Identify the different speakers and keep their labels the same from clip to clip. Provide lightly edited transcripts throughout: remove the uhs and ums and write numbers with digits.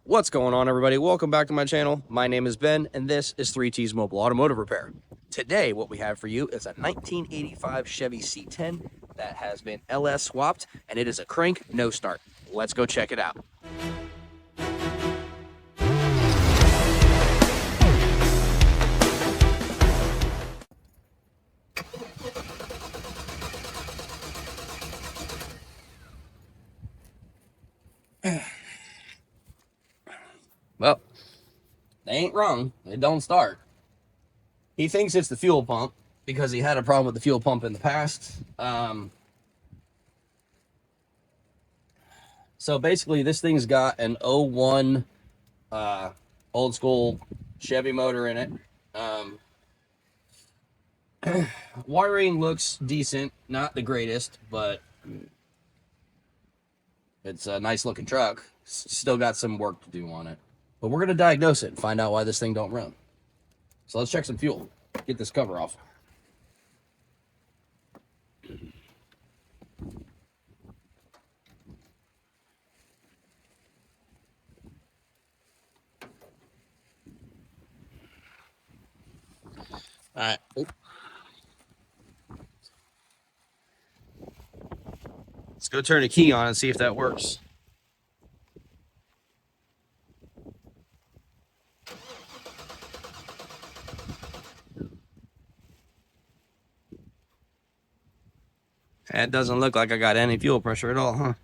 Speaker 1: What's going on, everybody? Welcome back to my channel. My name is Ben, and this is 3T's Mobile Automotive Repair. Today, what we have for you is a 1985 Chevy C10 that has been LS swapped, and it is a crank, no start. Let's go check it out. Well, they ain't wrong. It don't start. He thinks it's the fuel pump because he had a problem with the fuel pump in the past. So basically, this thing's got an '01 old school Chevy motor in it. Wiring looks decent, not the greatest, but it's a nice looking truck. Still got some work to do on it, but we're gonna diagnose it and find out why this thing don't run. So let's check some fuel. Get this cover off. All right. Let's go turn the key on and see if that works. It doesn't look like I got any fuel pressure at all, huh?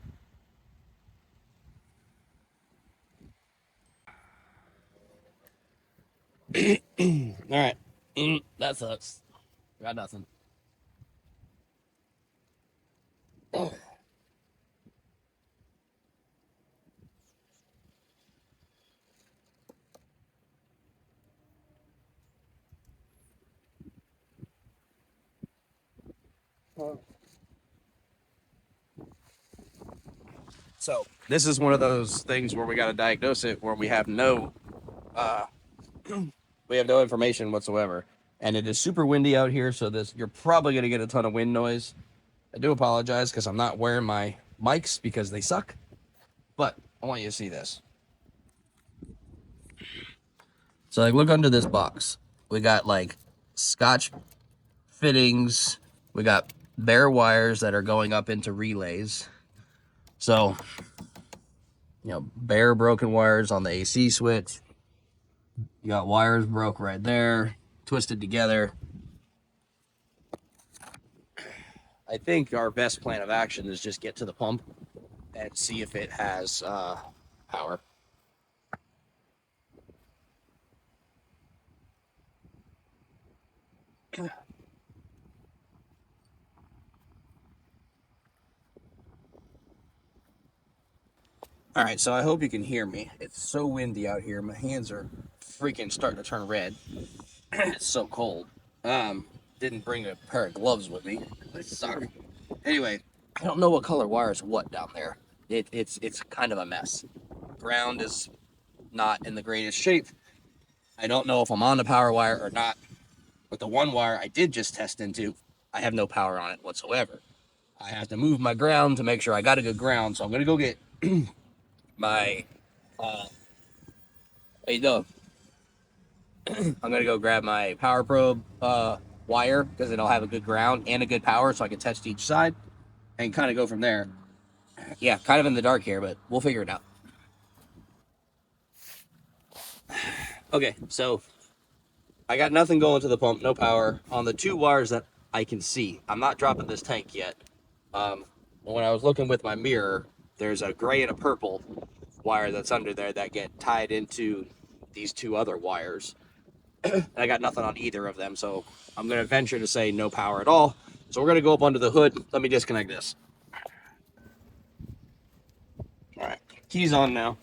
Speaker 1: All right. That sucks. Got nothing. Oh. So this is one of those things where we got to diagnose it where we have no information whatsoever, and it is super windy out here, so this you're probably going to get a ton of wind noise. I do apologize because I'm not wearing my mics because they suck, but I want you to see this. So like, look under this box. We got like Scotch fittings. We got bare wires that are going up into relays. So, bare broken wires on the AC switch. You got wires broke right there, twisted together. I think our best plan of action is just get to the pump and see if it has power. All right, so I hope you can hear me. It's so windy out here. My hands are freaking starting to turn red. It's so cold. Didn't bring a pair of gloves with me. Sorry. Anyway, I don't know what color wire is what down there. It's kind of a mess. Ground is not in the greatest shape. I don't know if I'm on the power wire or not. But the one wire I did just test into, I have no power on it whatsoever. I have to move my ground to make sure I got a good ground. So I'm gonna go get my how you doing? I'm gonna go grab my power probe wire because it'll have a good ground and a good power, so I can test each side and kind of go from there. Yeah, kind of in the dark here, but we'll figure it out. Okay, so I got nothing going to the pump, no power on the two wires that I can see. I'm not dropping this tank yet. When I was looking with my mirror, there's a gray and a purple wire that's under there that get tied into these two other wires. I got nothing on either of them, so I'm going to venture to say no power at all. So we're going to go up under the hood. Let me disconnect this. All right, key's on now.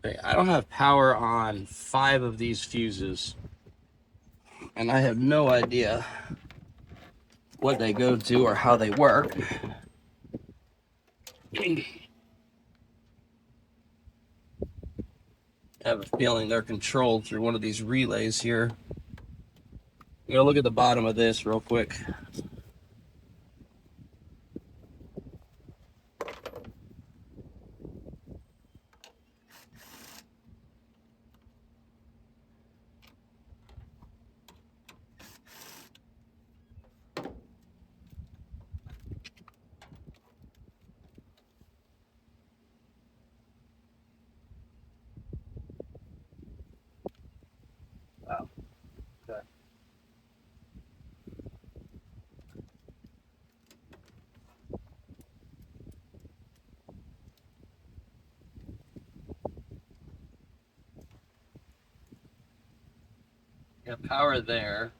Speaker 1: Okay, I don't have power on 5 of these fuses, and I have no idea what they go to or how they work. I have a feeling they're controlled through one of these relays here. I'm gonna look at the bottom of this real quick. Wow. Okay. You have power there.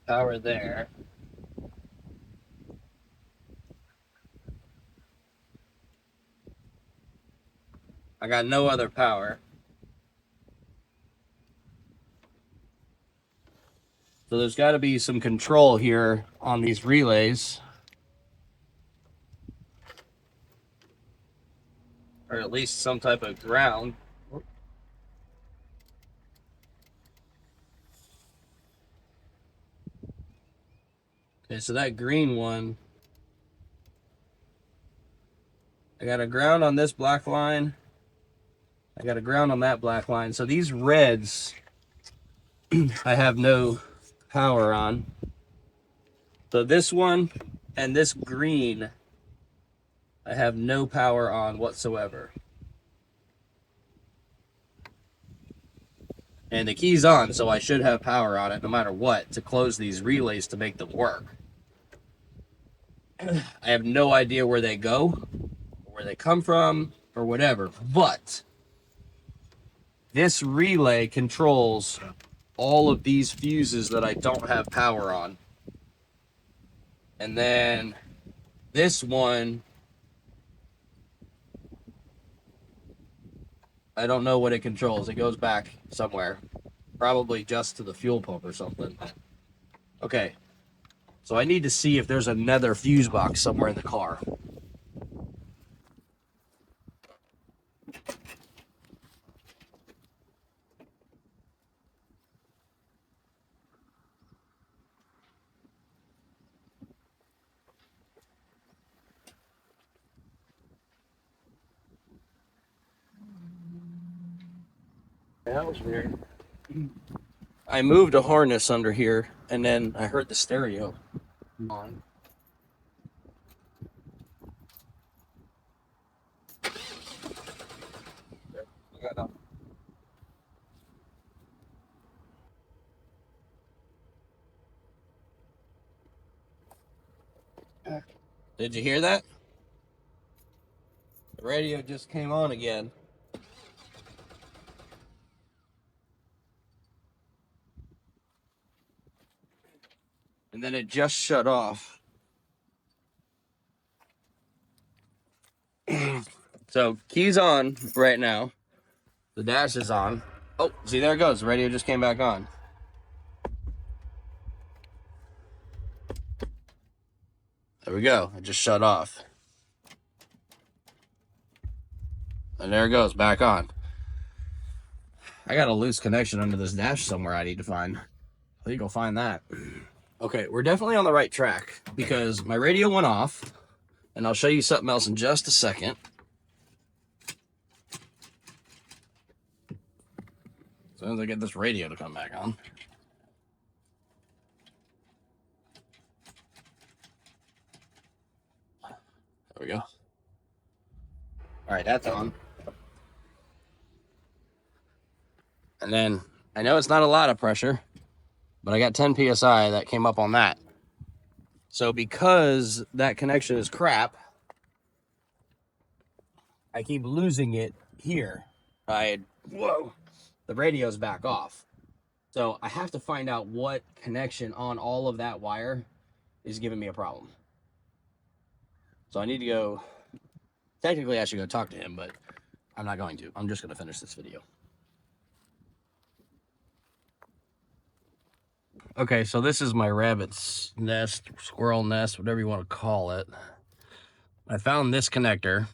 Speaker 1: Power there. I got no other power. So there's got to be some control here on these relays. Or at least some type of ground. Okay, so that green one, I got a ground on this black line. I got a ground on that black line. So these reds, I have no power on. So this one and this green, I have no power on whatsoever. And the key's on, so I should have power on it no matter what to close these relays to make them work. I have no idea where they go, or where they come from, or whatever. But this relay controls all of these fuses that I don't have power on. And then this one, I don't know what it controls. It goes back somewhere. Probably just to the fuel pump or something. Okay. So I need to see if there's another fuse box somewhere in the car. That was weird. I moved a harness under here, and then I heard the stereo on. Did you hear that? The radio just came on again. And then it just shut off. So, key's on right now. The dash is on. Oh, see, there it goes. The radio just came back on. There we go. It just shut off. And there it goes, back on. I got a loose connection under this dash somewhere I need to find. I think I'll find that. Okay, we're definitely on the right track because my radio went off, and I'll show you something else in just a second. As soon as I get this radio to come back on. There we go. All right, that's on. And then I know it's not a lot of pressure, but I got 10 PSI that came up on that. So because that connection is crap, I keep losing it here. Whoa, the radio's back off. So I have to find out what connection on all of that wire is giving me a problem. So I need to go, technically I should go talk to him, but I'm not going to. I'm just going to finish this video. Okay, so this is my rabbit's nest, squirrel nest, whatever you want to call it. I found this connector.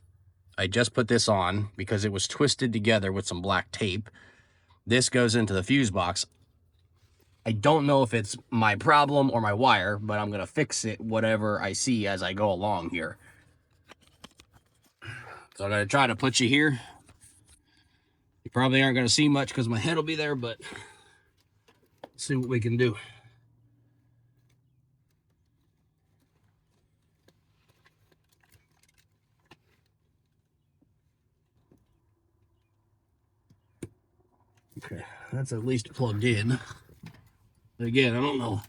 Speaker 1: I just put this on because it was twisted together with some black tape. This goes into the fuse box. I don't know if it's my problem or my wire, but I'm going to fix it whatever I see as I go along here. So I'm going to try to put you here. You probably aren't going to see much because my head will be there, but let's see what we can do. Okay, that's at least plugged in. Again, I don't know.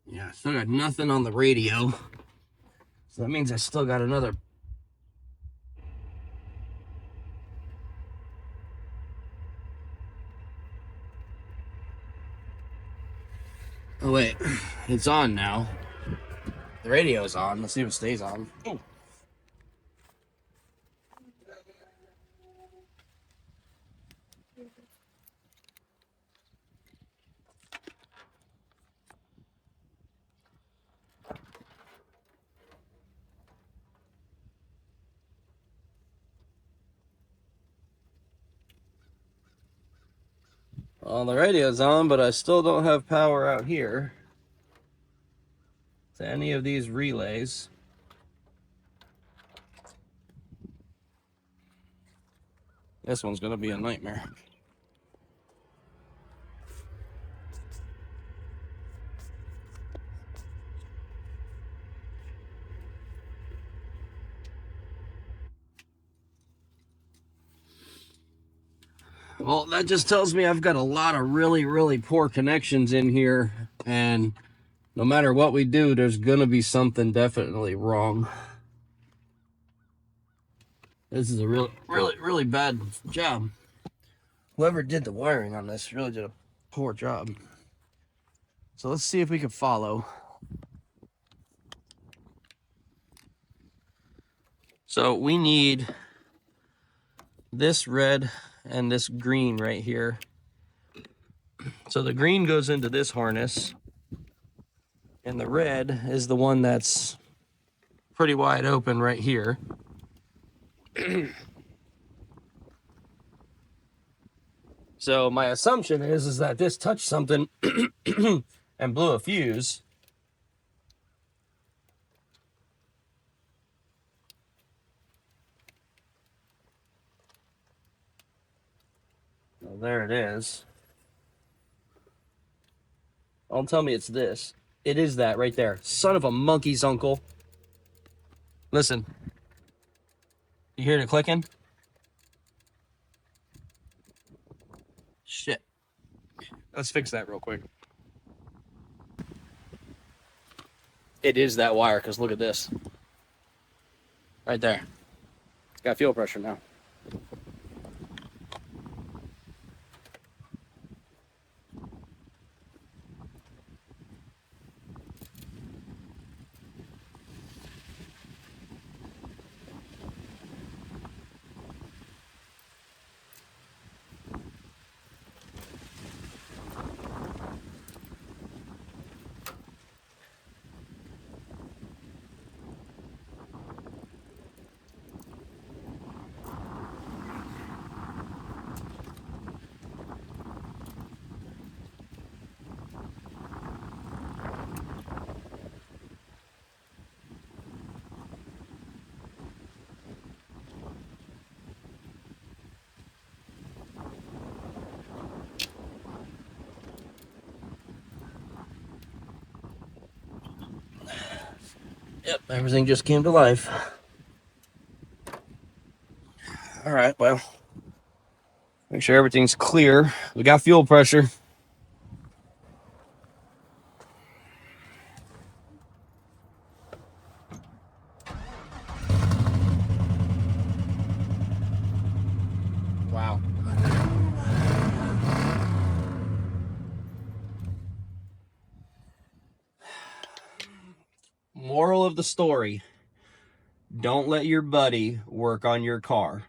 Speaker 1: Yeah, I still got nothing on the radio. So that means I still got another. Oh, wait. It's on now. The radio's on. Let's see if it stays on. Ooh. Well, the radio's on, but I still don't have power out here to any of these relays. This one's gonna be a nightmare. Well, that just tells me I've got a lot of really, really poor connections in here, and no matter what we do, there's gonna be something definitely wrong. This is a really, really, really bad job. Whoever did the wiring on this really did a poor job. So let's see if we can follow. So we need this red and this green right here. So the green goes into this harness, and the red is the one that's pretty wide open right here. So my assumption is that this touched something and blew a fuse. Well, there it is. Don't tell me it's this. It is that right there. Son of a monkey's uncle. Listen. You hear the clicking? Shit. Let's fix that real quick. It is that wire, because look at this. Right there. It's got fuel pressure now. Yep, everything just came to life. All right, well, make sure everything's clear. We got fuel pressure. Wow. Moral of the story: don't let your buddy work on your car.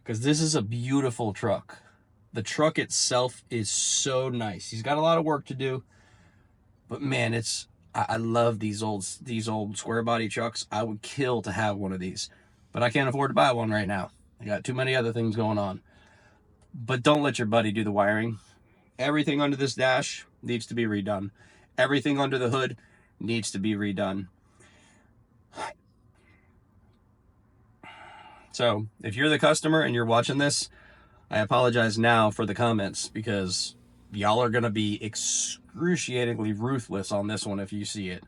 Speaker 1: because this is a beautiful truck. The truck itself is so nice. He's got a lot of work to do, but man, I love these old square body trucks. I would kill to have one of these, but I can't afford to buy one right now. I got too many other things going on. But don't let your buddy do the wiring. Everything under this dash needs to be redone. Everything under the hood needs to be redone. So if you're the customer and you're watching this, I apologize now for the comments, because y'all are going to be excruciatingly ruthless on this one if you see it.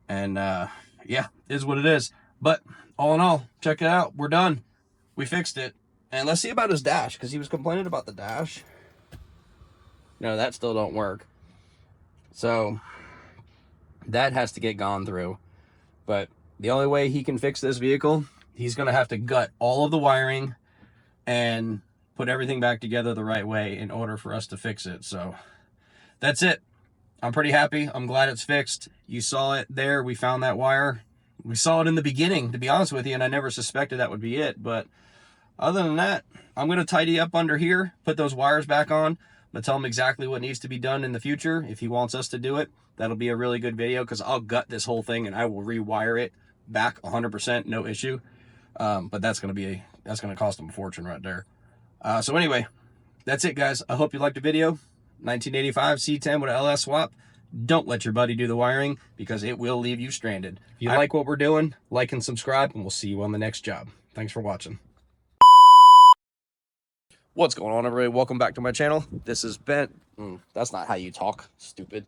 Speaker 1: And yeah, it is what it is. But all in all, check it out. We're done. We fixed it. And let's see about his dash, because he was complaining about the dash. No, that still don't work. So that has to get gone through. But the only way he can fix this vehicle, he's going to have to gut all of the wiring and put everything back together the right way in order for us to fix it. So that's it. I'm pretty happy. I'm glad it's fixed. You saw it there. We found that wire. We saw it in the beginning, to be honest with you, and I never suspected that would be it. But other than that, I'm going to tidy up under here, put those wires back on. I'm going to tell him exactly what needs to be done in the future. If he wants us to do it, that'll be a really good video, because I'll gut this whole thing and I will rewire it back 100%, no issue. But that's going to cost him a fortune right there. So anyway, that's it, guys. I hope you liked the video. 1985 C10 with an LS swap. Don't let your buddy do the wiring, because it will leave you stranded. If you like what we're doing, like and subscribe, and we'll see you on the next job. Thanks for watching. What's going on, everybody? Welcome back to my channel. This is Ben. That's not how you talk, stupid.